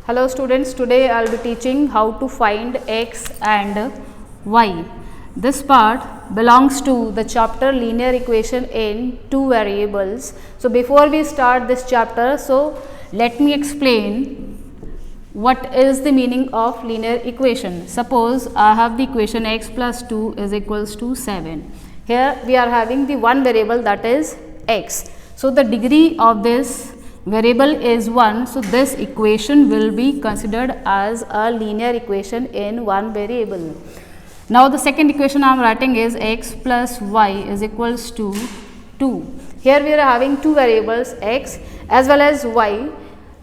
Hello students, today I will be teaching how to find x and y. This part belongs to the chapter linear equation in two variables. So before we start this chapter, let me explain what is the meaning of linear equation. Suppose I have the equation x plus 2 is equals to 7. Here we are having the one variable, that is x. So the degree of this variable is 1, so this equation will be considered as a linear equation in one variable. Now the second equation I am writing is x plus y is equals to 2. Here we are having two variables, x as well as y.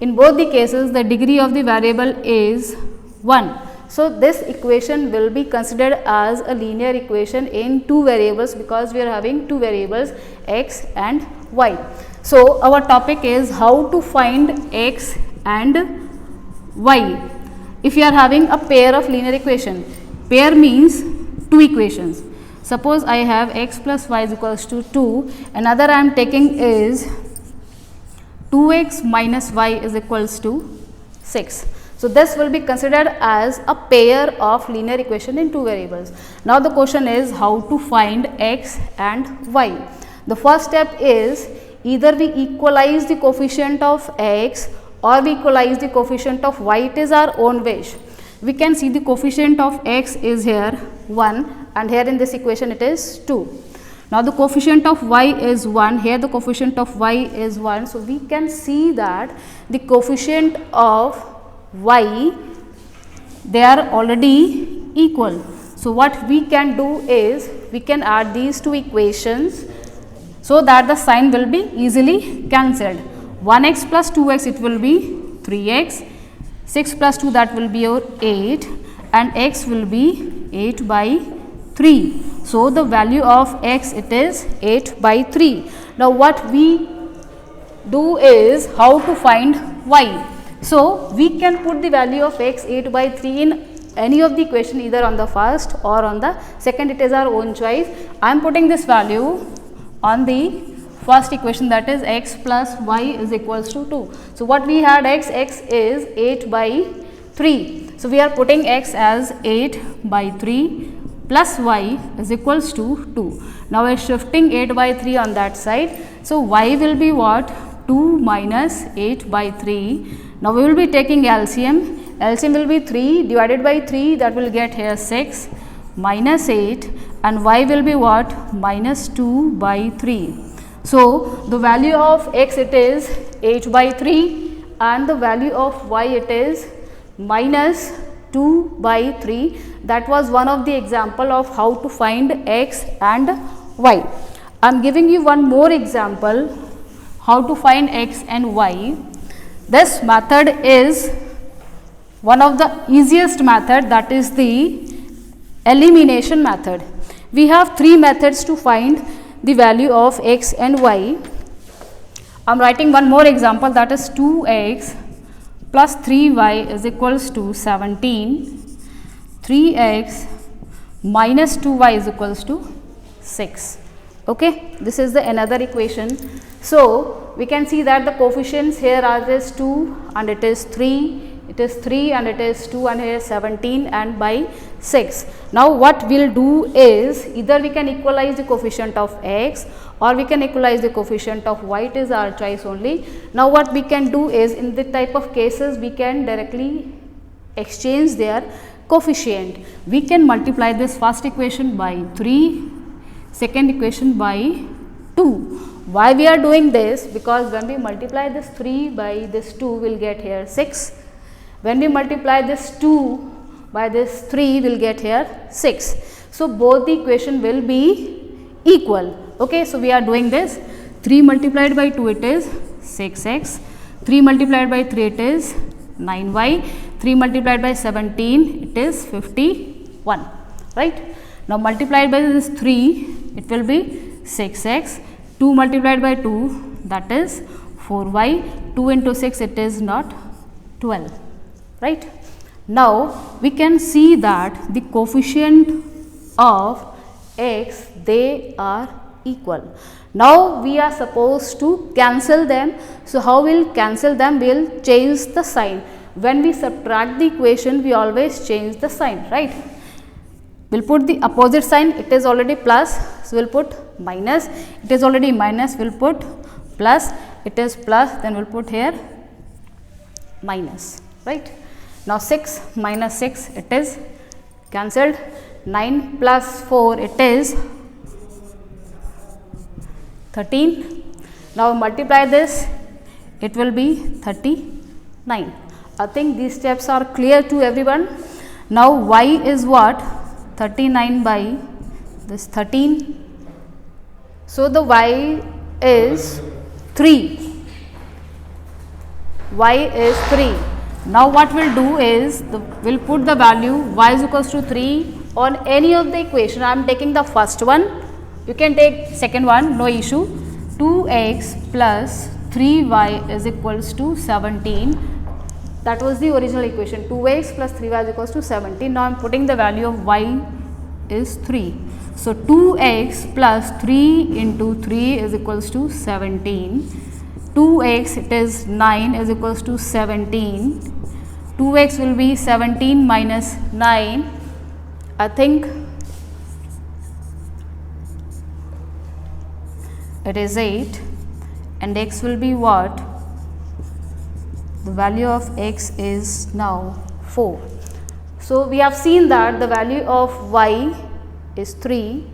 In both the cases the degree of the variable is 1. So this equation will be considered as a linear equation in two variables because we are having two variables, x and y. So our topic is how to find x and y. If you are having a pair of linear equation, pair means two equations. Suppose I have x plus y is equals to 2, another I am taking is 2x minus y is equals to 6. So this will be considered as a pair of linear equation in two variables. Now the question is how to find x and y. The first step is either we equalize the coefficient of x or we equalize the coefficient of y. It is our own wish. We can see the coefficient of x is here 1 and here in this equation it is 2. Now the coefficient of y is 1, here the coefficient of y is 1. So we can see that the coefficient of y, they are already equal. So what we can do is we can add these two equations so that the sign will be easily cancelled. 1x plus 2x it will be 3x, 6 plus 2 that will be your 8 and x will be 8 by 3. So the value of x it is 8 by 3. Now what we do is how to find y. So we can put the value of x 8 by 3 in any of the equation, either on the first or on the second, it is our own choice. I am putting this value on the first equation, that is x plus y is equals to 2. So what we had x is 8 by 3. So we are putting x as 8 by 3 plus y is equals to 2. Now we are shifting 8 by 3 on that side. So y will be what? 2 minus 8 by 3. Now we will be taking LCM. LCM will be 3 divided by 3, that will get here 6 minus 8 and y will be what? Minus 2 by 3. So the value of x it is 8 by 3 and the value of y it is minus 2 by 3. That was one of the example of how to find x and y. I am giving you one more example how to find x and y. This method is one of the easiest method, that is the elimination method. We have three methods to find the value of x and y. I am writing one more example, that is 2x plus 3y is equals to 17. 3x minus 2y is equals to 6. Okay, this is the another equation. So we can see that the coefficients here are this 2 and it is 3, it is 3 and it is 2 and here is 17 and by 6. Now what we will do is either we can equalize the coefficient of x or we can equalize the coefficient of y, it is our choice only. Now what we can do is in the type of cases we can directly exchange their coefficient. We can multiply this first equation by 3, second equation by 2. Why we are doing this? Because when we multiply this 3 by this 2 we will get here 6. When we multiply this 2 by this 3 we will get here 6. So both the equation will be equal. Okay, so we are doing this. 3 multiplied by 2 it is 6x, 3 multiplied by 3 it is 9y, 3 multiplied by 17 it is 51, right. Now multiplied by this 3 it will be 6x, 2 multiplied by 2 that is 4y, 2 into 6 it is not 12, right. Now we can see that the coefficient of x, they are equal. Now we are supposed to cancel them. So how we will cancel them? We will change the sign. when we subtract the equation, we always change the sign, right? We'll put the opposite sign. It is already plus, so we'll put minus. It is already minus, we'll put plus. It is plus, then we'll put here minus, right? Now 6 minus 6, it is cancelled. 9 plus 4, it is 13. Now multiply this, it will be 39. I think these steps are clear to everyone. Now y is what? 39 by this 13. So the y is 3. Y is 3. Now what we'll do is, we'll put the value y is equals to 3 on any of the equation. I am taking the first one. You can take second one, no issue. 2x plus 3y is equals to 17. That was the original equation. 2x plus 3y is equals to 17. Now I am putting the value of y is 3. So 2x plus 3 into 3 is equals to 17. 2x, it is 9, is equals to 17. 2x will be 17 minus 9. I think it is 8, and x will be what? The value of x is now 4. So we have seen that the value of y is 3.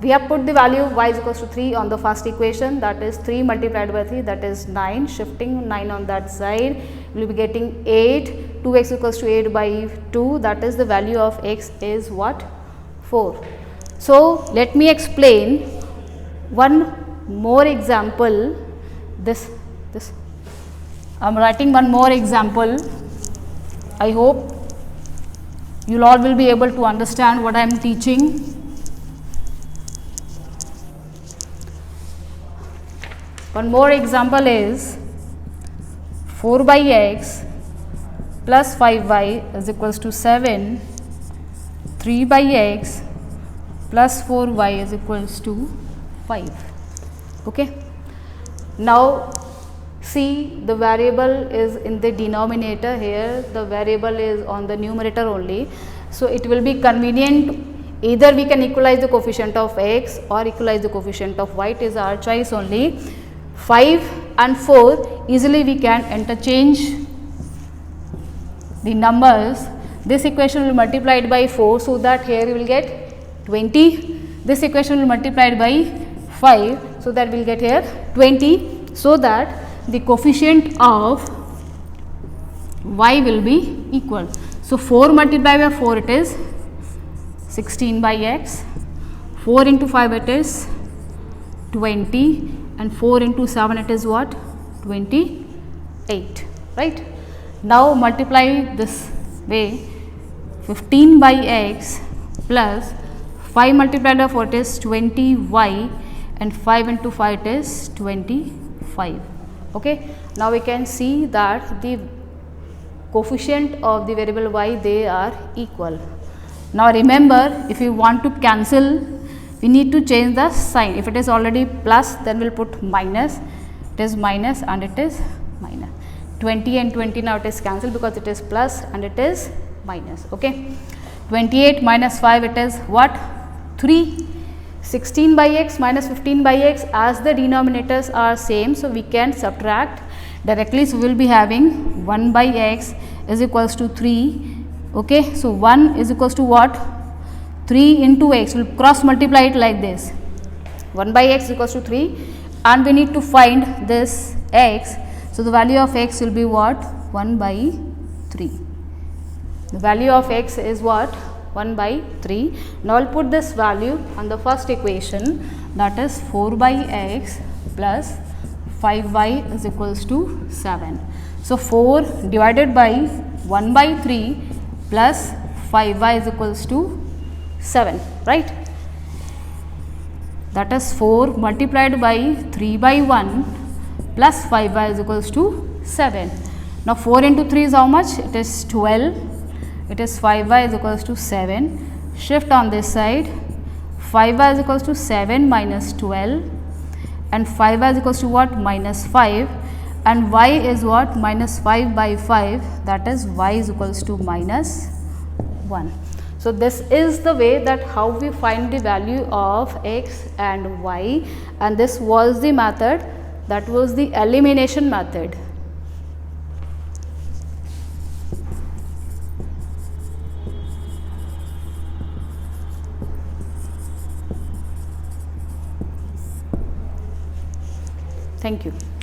We have put the value of y is equals to 3 on the first equation, that is 3 multiplied by 3, that is 9, shifting 9 on that side, we will be getting 8, 2x equals to 8 by 2, that is the value of x is what? 4. So let me explain one more example. This I am writing one more example. I hope you all will be able to understand what I am teaching. One more example is 4 by x plus 5y is equals to 7, 3 by x plus 4y is equals to 5. Okay. Now see, the variable is in the denominator here, the variable is on the numerator only. So it will be convenient, either we can equalize the coefficient of x or equalize the coefficient of y, it is our choice only. 5 and 4 easily we can interchange the numbers. This equation will multiply it by 4, so that here you will get 20. This equation will multiply it by 5, so that we will get here 20, so that the coefficient of y will be equal. So 4 multiplied by 4, it is 16 by x, 4 into 5 it is 20, and 4 into 7 it is what? 28, right? Now multiply this way, 15 by x plus 5 multiplied by 4 it is 20y, and 5 into 5 it is 25. Okay. Now we can see that the coefficient of the variable y, they are equal. Now remember, if you want to cancel, we need to change the sign. If it is already plus, then we will put minus. It is minus and it is minus. 20 and 20 now it is cancelled because it is plus and it is minus. Okay. 28 minus 5, it is what? 3. 16 by x minus 15 by x, as the denominators are same, so we can subtract directly. So we will be having 1 by x is equals to 3. Okay. So 1 is equals to what? 3 into x, we will cross multiply it like this. 1 by x is equals to 3, and we need to find this x. So the value of x will be what? 1 by 3. The value of x is what? 1 by 3. Now I will put this value on the first equation, that is 4 by x plus 5y is equals to 7. So 4 divided by 1 by 3 plus 5y is equals to 7, right? That is 4 multiplied by 3 by 1 plus 5y is equals to 7. Now 4 into 3 is how much? It is 12. It is 5y is equals to 7. Shift on this side. 5y is equals to 7 minus 12, and 5y is equals to what? Minus 5, and y is what? Minus 5 by 5, that is y is equals to minus 1. So, this is the way that how we find the value of x and y, and this was the method, that was the elimination method. Thank you.